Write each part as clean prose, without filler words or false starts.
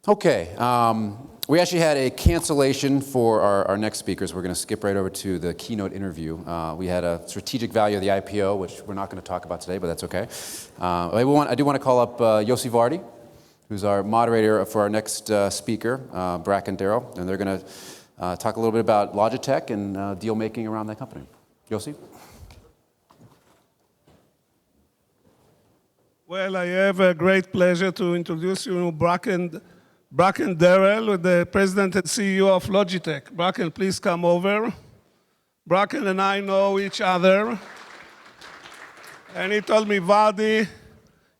Okay, we actually had a cancellation for our next speakers. We're going to skip right over to the keynote interview. We had a strategic value of the IPO, which we're not going to talk about today, but that's okay. I do want to call up Yossi Vardi, who's our moderator for our next speaker, Bracken Darrell, and they're going to talk a little bit about Logitech and deal making around that company. Yossi? Well, I have a great pleasure to introduce you to Bracken Darrell, the President and CEO of Logitech. Bracken, please come over. Bracken and I know each other. And he told me, Vardi,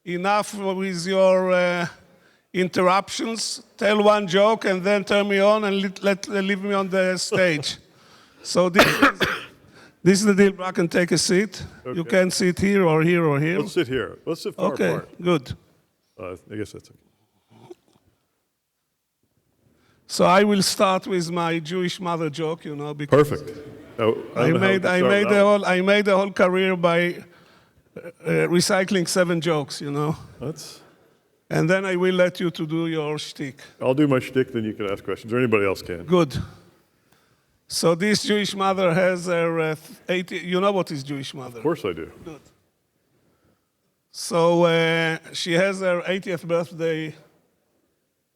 enough with your interruptions. Tell one joke and then turn me on and leave me on the stage. So this is the deal. Bracken, take a seat. Okay. You can sit here or here or here. Let's sit here. Let's sit far apart. Okay, good. I guess that's okay. So I will start with my Jewish mother joke, because perfect. I made a whole career by recycling 7 jokes, And then I will let you to do your shtick. I'll do my shtick, then you can ask questions, or anybody else can. Good. So this Jewish mother has her 80. You know what is Jewish mother? Of course I do. Good. So she has her 80th birthday.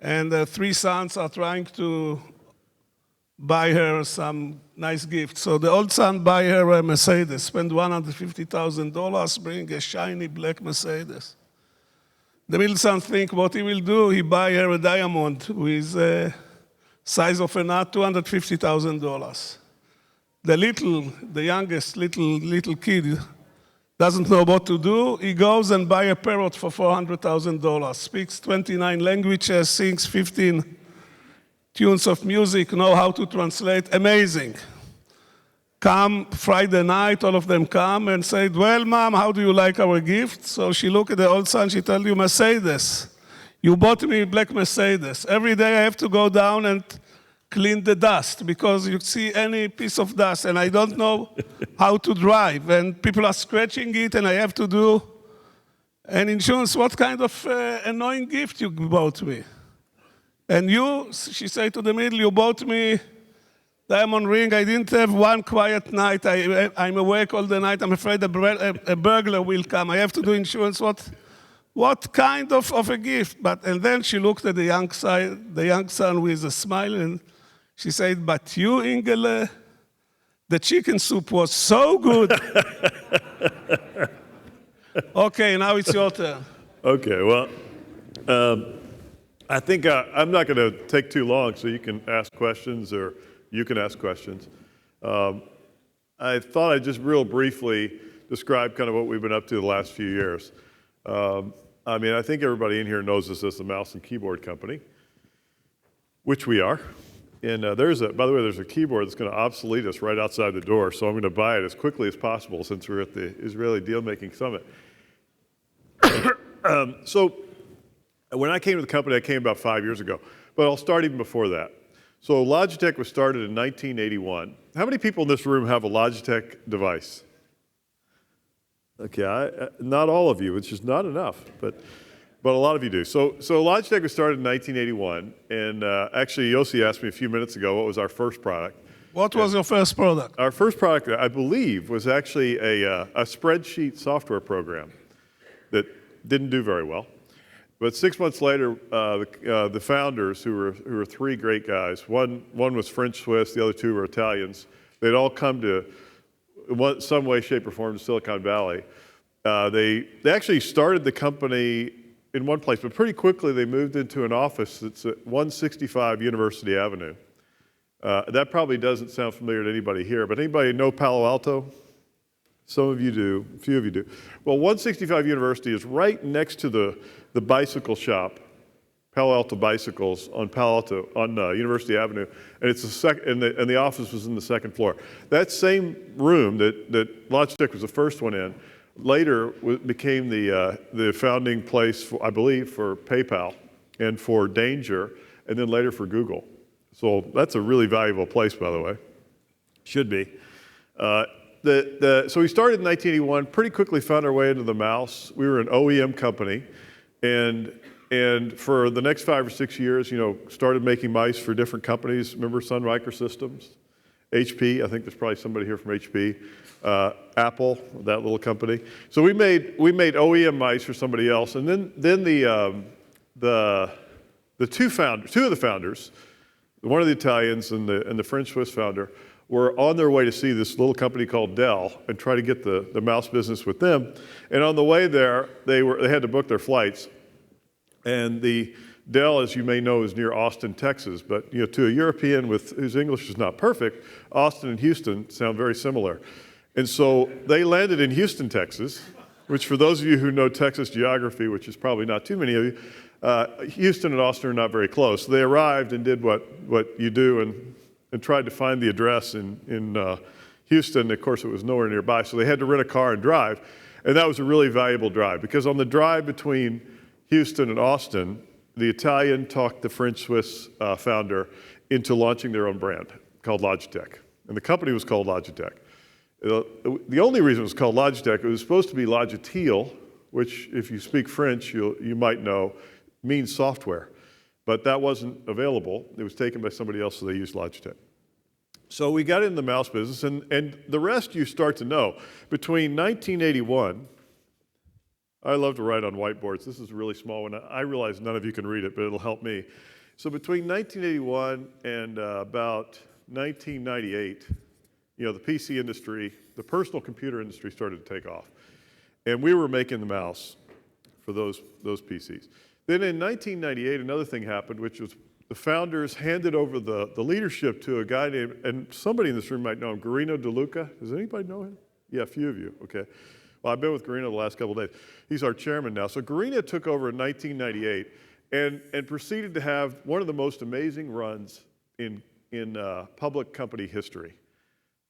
And 3 sons are trying to buy her some nice gift. So the old son buy her a Mercedes, spend $150,000, bring a shiny black Mercedes. The middle son think what he will do. He buy her a diamond with size of a nut, $250,000. The youngest little kid doesn't know what to do. He goes and buy a parrot for $400,000. Speaks 29 languages, sings 15 tunes of music, know how to translate. Amazing. Come Friday night, all of them come and say, well, Mom, how do you like our gift? So she looked at the old son, she told you, Mercedes. You bought me a black Mercedes. Every day I have to go down and clean the dust because you see any piece of dust and I don't know how to drive and people are scratching it and I have to do an insurance. What kind of annoying gift you bought me? And you, she said to the middle, you bought me diamond ring. I didn't have one quiet night. I'm awake all the night. I'm afraid a burglar will come. I have to do insurance. What kind of a gift? And then she looked at the young son with a smile and she said, but you, Ingele, the chicken soup was so good. Okay, now it's your turn. Okay, well, I think I'm not going to take too long, so you can ask questions or you can ask questions. I thought I'd just real briefly describe kind of what we've been up to the last few years. I think everybody in here knows us as the mouse and keyboard company, which we are. And by the way, there's a keyboard that's going to obsolete us right outside the door, so I'm going to buy it as quickly as possible since we're at the Israeli Deal-Making Summit. So when I came to the company, I came about 5 years ago, but I'll start even before that. So Logitech was started in 1981. How many people in this room have a Logitech device? Okay, not all of you, which is not enough, but a lot of you do. So Logitech was started in 1981, and actually Yossi asked me a few minutes ago what was our first product. What was your first product? Our first product, I believe, was actually a spreadsheet software program that didn't do very well. But 6 months later, the founders, who were 3 great guys, one was French-Swiss, the other 2 were Italians, they'd all come to some way, shape, or form to Silicon Valley. They actually started the company in one place, but pretty quickly they moved into an office that's at 165 University Avenue. That probably doesn't sound familiar to anybody here, but anybody know Palo Alto? Some of you do, a few of you do. Well, 165 University is right next to the bicycle shop, Palo Alto Bicycles on University Avenue, and it's and the office was in the 2nd floor. That same room that Logitech was the first one in, later became the founding place, I believe, for PayPal and for Danger, and then later for Google. So that's a really valuable place, by the way. Should be. So we started in 1981, pretty quickly found our way into the mouse. We were an OEM company, and And for the next 5 or 6 years, started making mice for different companies. Remember Sun Microsystems? HP, I think there's probably somebody here from HP. Apple, that little company. So we made OEM mice for somebody else. And then the two of the founders, one of the Italians and the French-Swiss founder, were on their way to see this little company called Dell and try to get the mouse business with them. And on the way there, they had to book their flights. And the Dell, as you may know, is near Austin, Texas. But to a European whose English is not perfect, Austin and Houston sound very similar. And so they landed in Houston, Texas, which for those of you who know Texas geography, which is probably not too many of you, Houston and Austin are not very close. They arrived and did what you do and tried to find the address in Houston. Of course, it was nowhere nearby, so they had to rent a car and drive. And that was a really valuable drive, because on the drive between Houston and Austin, the Italian talked the French-Swiss founder into launching their own brand called Logitech. And the company was called Logitech. The only reason it was called Logitech, it was supposed to be Logitile, which if you speak French, you might know, means software. But that wasn't available. It was taken by somebody else, so they used Logitech. So we got in the mouse business, and the rest you start to know. Between 1981, I love to write on whiteboards. This is a really small one. I realize none of you can read it, but it'll help me. So between 1981 and about 1998, the PC industry, the personal computer industry started to take off. And we were making the mouse for those PCs. Then in 1998, another thing happened, which was the founders handed over the leadership to a guy named, and somebody in this room might know him, Guarino De Luca. Does anybody know him? Yeah, a few of you, okay. Well, I've been with Guarino the last couple of days. He's our chairman now. So Guarino took over in 1998 and proceeded to have one of the most amazing runs in public company history.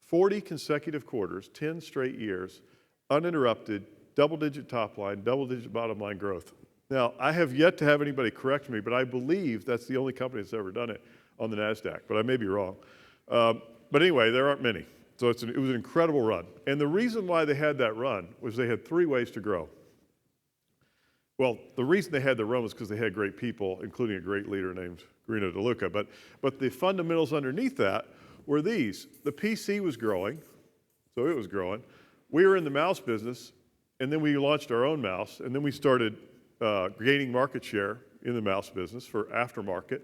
40 consecutive quarters, 10 straight years, uninterrupted, double-digit top line, double-digit bottom line growth. Now, I have yet to have anybody correct me, but I believe that's the only company that's ever done it on the NASDAQ, but I may be wrong. But anyway, there aren't many. So it was an incredible run. And the reason why they had that run was they had 3 ways to grow. Well, the reason they had the run was because they had great people, including a great leader named Guarino De Luca. But the fundamentals underneath that were these. The PC was growing, so it was growing. We were in the mouse business, and then we launched our own mouse, and then we started gaining market share in the mouse business for aftermarket.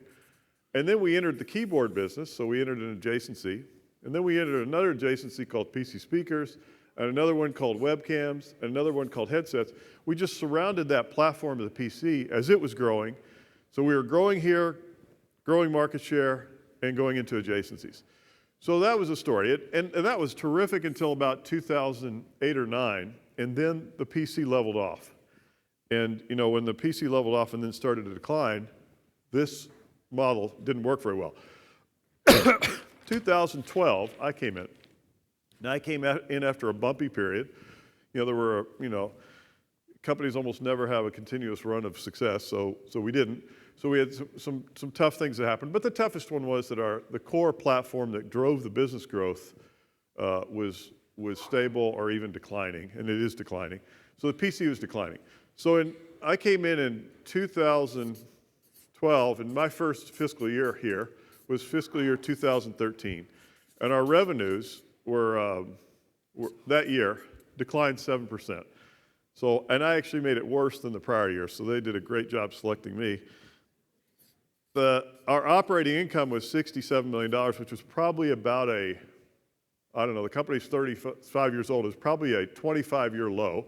And then we entered the keyboard business, so we entered an adjacency. And then we entered another adjacency called PC speakers, and another one called webcams, and another one called headsets. We just surrounded that platform of the PC as it was growing. So we were growing here, growing market share, and going into adjacencies. So that was the story. And that was terrific until about 2008 or 9, and then the PC leveled off. And when the PC leveled off and then started to decline, this model didn't work very well. 2012, I came in. Now, I came in after a bumpy period. There were, companies almost never have a continuous run of success, so we didn't. So we had some tough things that happened. But the toughest one was that the core platform that drove the business growth was stable or even declining, and it is declining. So the PC was declining. So I came in 2012, and my first fiscal year here was fiscal year 2013. And our revenues were that year declined 7%. So, and I actually made it worse than the prior year, so they did a great job selecting me. Our operating income was $67 million, which was probably about the company's 35 years old, it was probably a 25-year low.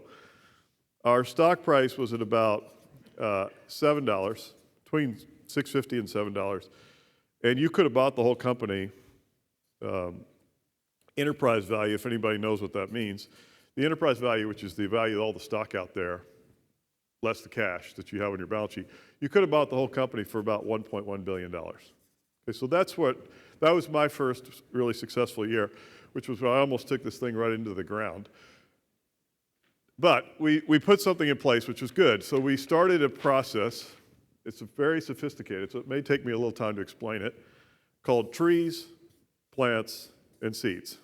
Our stock price was at about $7, between $6.50 and $7. And you could have bought the whole company, enterprise value, if anybody knows what that means. The enterprise value, which is the value of all the stock out there, less the cash that you have on your balance sheet, you could have bought the whole company for about $1.1 billion. Okay, so that was my first really successful year, which was when I almost took this thing right into the ground. But we put something in place, which was good. So we started a process. It's very sophisticated, so it may take me a little time to explain it, called trees, plants, and seeds.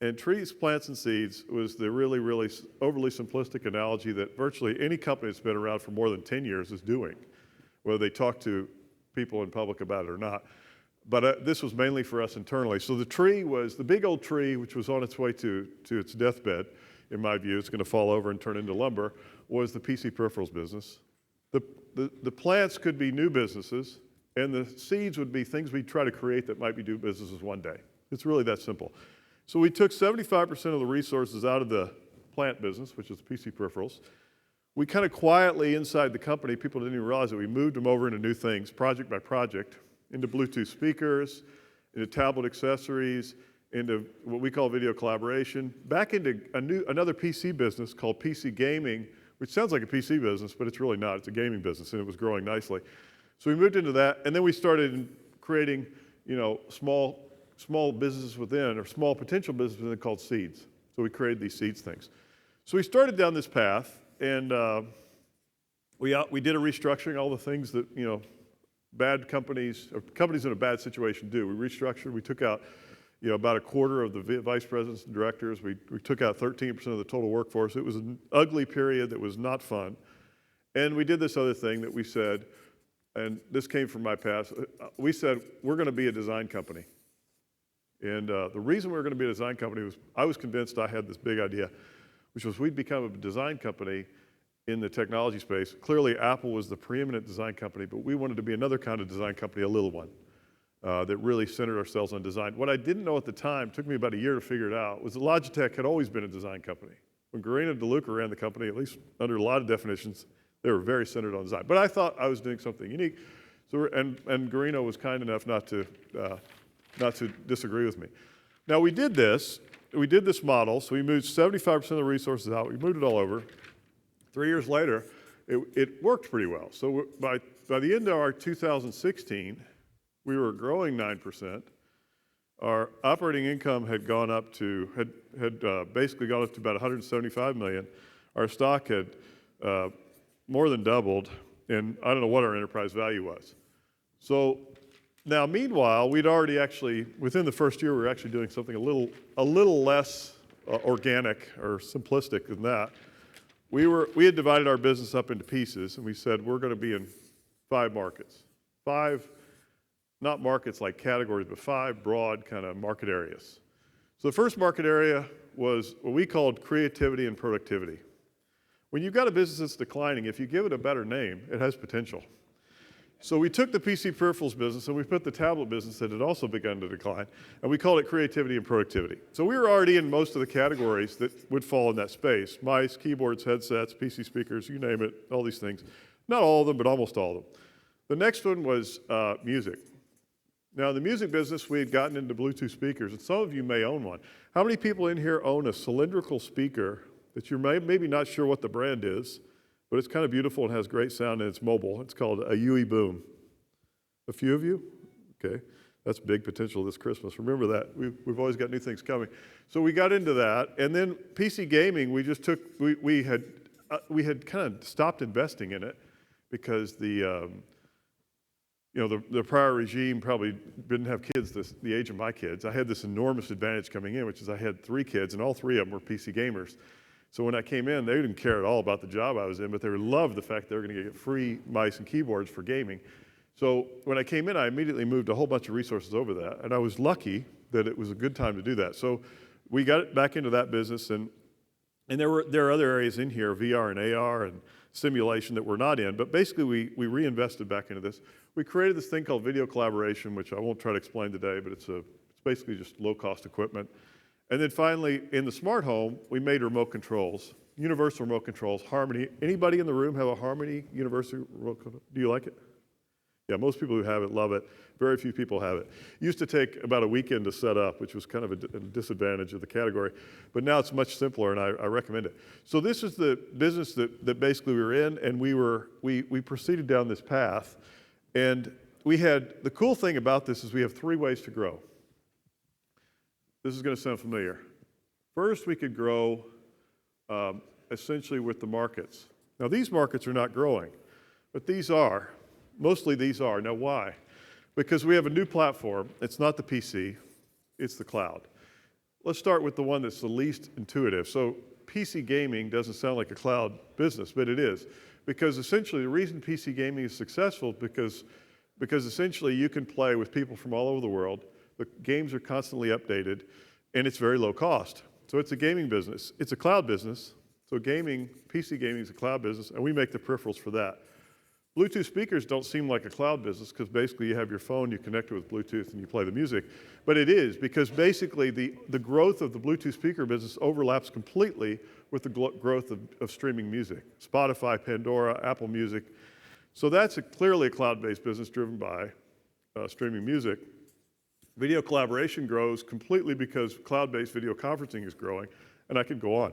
And trees, plants, and seeds was the really, really overly simplistic analogy that virtually any company that's been around for more than 10 years is doing, whether they talk to people in public about it or not. But this was mainly for us internally. So the tree was the big old tree, which was on its way to its deathbed, in my view. It's going to fall over and turn into lumber, was the PC peripherals business. The plants could be new businesses, and the seeds would be things we try to create that might be new businesses one day. It's really that simple. So we took 75% of the resources out of the plant business, which is the PC peripherals. We kind of quietly inside the company, people didn't even realize it, we moved them over into new things, project by project, into Bluetooth speakers, into tablet accessories, into what we call video collaboration, back into another PC business called PC gaming, which sounds like a PC business, but it's really not. It's a gaming business, and it was growing nicely. So we moved into that, and then we started creating, small businesses within, or small potential businesses within called seeds. So we created these seeds things. So we started down this path, and we did a restructuring, all the things that, bad companies, or companies in a bad situation do. We restructured, we took out, about a quarter of the vice presidents and directors. We took out 13% of the total workforce. It was an ugly period that was not fun. And we did this other thing that we said, and this came from my past, we said, we're going to be a design company. And the reason we were going to be a design company was I was convinced I had this big idea, which was we'd become a design company in the technology space. Clearly, Apple was the preeminent design company, but we wanted to be another kind of design company, a little one, that really centered ourselves on design. What I didn't know at the time, took me about a year to figure it out, was that Logitech had always been a design company. When Garina and DeLuca ran the company, at least under a lot of definitions, they were very centered on design. But I thought I was doing something unique, and Garina was kind enough not to disagree with me. Now we did this model, so we moved 75% of the resources out, we moved it all over. 3 years later, it worked pretty well. So by the end of our 2016, we were growing 9%. Our operating income had gone up to, basically gone up to about 175 million. Our stock had more than doubled, and I don't know what our enterprise value was. So now, meanwhile, we'd already actually, within the first year, we were actually doing something a little less organic or simplistic than that. We had divided our business up into pieces, and we said we're going to be in 5 markets. 5, not markets like categories, but 5 broad kind of market areas. So the first market area was what we called creativity and productivity. When you've got a business that's declining, if you give it a better name, it has potential. So we took the PC peripherals business and we put the tablet business that had also begun to decline, and we called it creativity and productivity. So we were already in most of the categories that would fall in that space: mice, keyboards, headsets, PC speakers, you name it, all these things. Not all of them, but almost all of them. The next one was music. Now, in the music business, we had gotten into Bluetooth speakers, and some of you may own one. How many people in here own a cylindrical speaker that you're maybe not sure what the brand is, but it's kind of beautiful and has great sound, and it's mobile? It's called a Yui Boom. A few of you? Okay. That's big potential this Christmas. Remember that. We've always got new things coming. So we got into that, and then PC gaming, we just took, we had kind of stopped investing in it because the prior regime probably didn't have kids the age of my kids. I had this enormous advantage coming in, which is I had 3 kids, and all 3 of them were PC gamers. So when I came in, they didn't care at all about the job I was in, but they loved the fact they were going to get free mice and keyboards for gaming. So when I came in, I immediately moved a whole bunch of resources over that, and I was lucky that it was a good time to do that. So we got back into that business, and there are other areas in here, VR and AR and simulation, that we're not in, but basically we reinvested back into this. We created this thing called video collaboration, which I won't try to explain today, but it's basically just low-cost equipment. And then finally, in the smart home, we made remote controls, universal remote controls, Harmony. Anybody in the room have a Harmony universal remote control? Do you like it? Yeah, most people who have it love it. Very few people have it. It used to take about a weekend to set up, which was kind of a disadvantage of the category. But now it's much simpler, and I recommend it. So this is the business that basically we were in, and we proceeded down this path. And the cool thing about this is we have 3 ways to grow. This is going to sound familiar. First, we could grow essentially with the markets. Now, these markets are not growing, but these are. Mostly these are. Now, why? Because we have a new platform. It's not the PC, it's the cloud. let's start with the one that's the least intuitive. So PC gaming doesn't sound like a cloud business, but it is. Because essentially the reason PC gaming is successful is because essentially you can play with people from all over the world. The games are constantly updated, and it's very low cost. So it's a gaming business. It's a cloud business. So PC gaming is a cloud business, and we make the peripherals for that. Bluetooth speakers don't seem like a cloud business because basically you have your phone, you connect it with Bluetooth, and you play the music. But it is, because basically the growth of the Bluetooth speaker business overlaps completely with the growth of streaming music. Spotify, Pandora, Apple Music. So that's clearly a cloud-based business driven by streaming music. Video collaboration grows completely because cloud-based video conferencing is growing, and I could go on.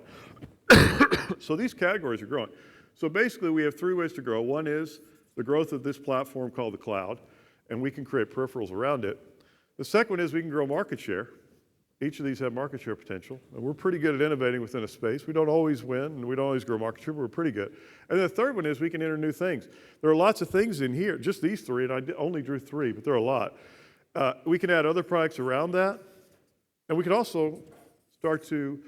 So these categories are growing. So basically we have 3 ways to grow. One is the growth of this platform called the cloud, and we can create peripherals around it. The second one is we can grow market share. Each of these have market share potential, and we're pretty good at innovating within a space. We don't always win, and we don't always grow market share, but we're pretty good. And the third one is we can enter new things. There are lots of things in here, just these 3, and I only drew 3, but there are a lot. We can add other products around that, and we can also start to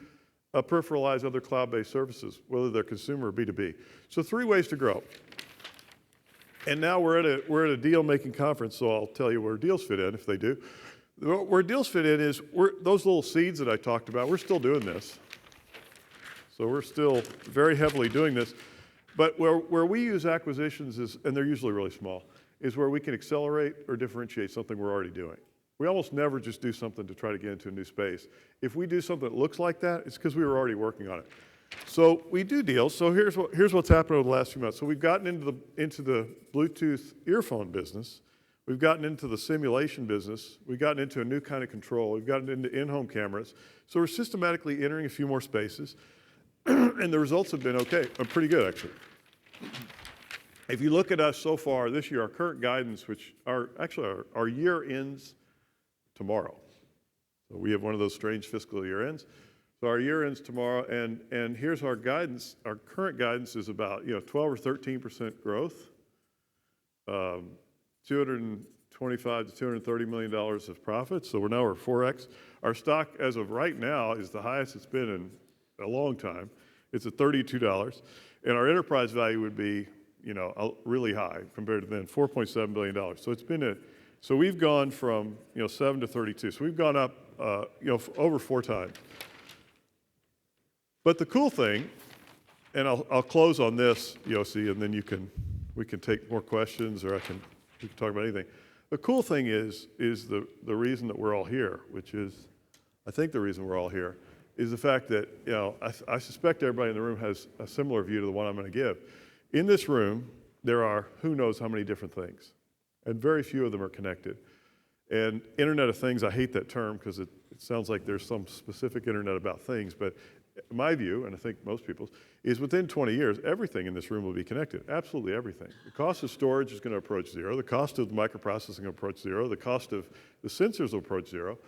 peripheralize other cloud-based services, whether they're consumer or B2B. So 3 ways to grow. And now we're at a deal-making conference, so I'll tell you where deals fit in, if they do. Where deals fit in is those little seeds that I talked about, we're still doing this. So we're still very heavily doing this. But where we use acquisitions is, and they're usually really small, is where we can accelerate or differentiate something we're already doing. We almost never just do something to try to get into a new space. If we do something that looks like that, it's because we were already working on it. So we do deals. So here's what's happened over the last few months. So we've gotten into the Bluetooth earphone business. We've gotten into the simulation business. We've gotten into a new kind of control. We've gotten into in-home cameras. So we're systematically entering a few more spaces. And the results have been okay, pretty good actually. If you look at us so far this year, our current guidance, which our year ends tomorrow. So we have one of those strange fiscal year ends. So our year ends tomorrow, and here's our guidance. Our current guidance is about 12 or 13% growth, $225 to $230 million of profit. So we're 4x. Our stock, as of right now, is the highest it's been in a long time. It's at $32, and our enterprise value would be really high compared to then, $4.7 billion. So it's been so we've gone from 7 to 32. So we've gone up over 4 times. But the cool thing, and I'll close on this, Yossi, and then we can take more questions, or we can talk about anything. The cool thing is the reason that we're all here, which is, I think the reason we're all here, is the fact that I suspect everybody in the room has a similar view to the one I'm going to give. In this room, there are who knows how many different things, and very few of them are connected. And Internet of Things, I hate that term because it sounds like there's some specific Internet about things, but my view, and I think most people's, is within 20 years, everything in this room will be connected, absolutely everything. The cost of storage is going to approach 0. The cost of microprocessing will approach 0. The cost of the sensors will approach 0.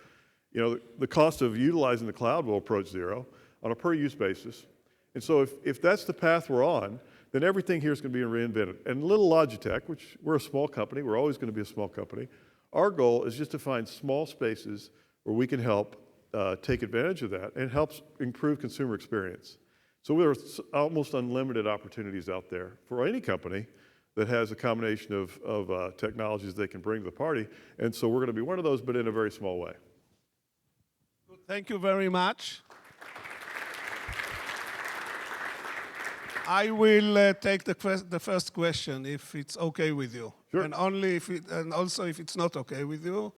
The cost of utilizing the cloud will approach 0 on a per-use basis. And so if that's the path we're on, then everything here is going to be reinvented. And little Logitech, which we're a small company, we're always going to be a small company, our goal is just to find small spaces where we can help take advantage of that, and it helps improve consumer experience. So there are almost unlimited opportunities out there for any company that has a combination of technologies they can bring to the party. And so we're going to be one of those, but in a very small way. Thank you very much. I will take the first question if it's okay with you. Sure. And also if it's not okay with you,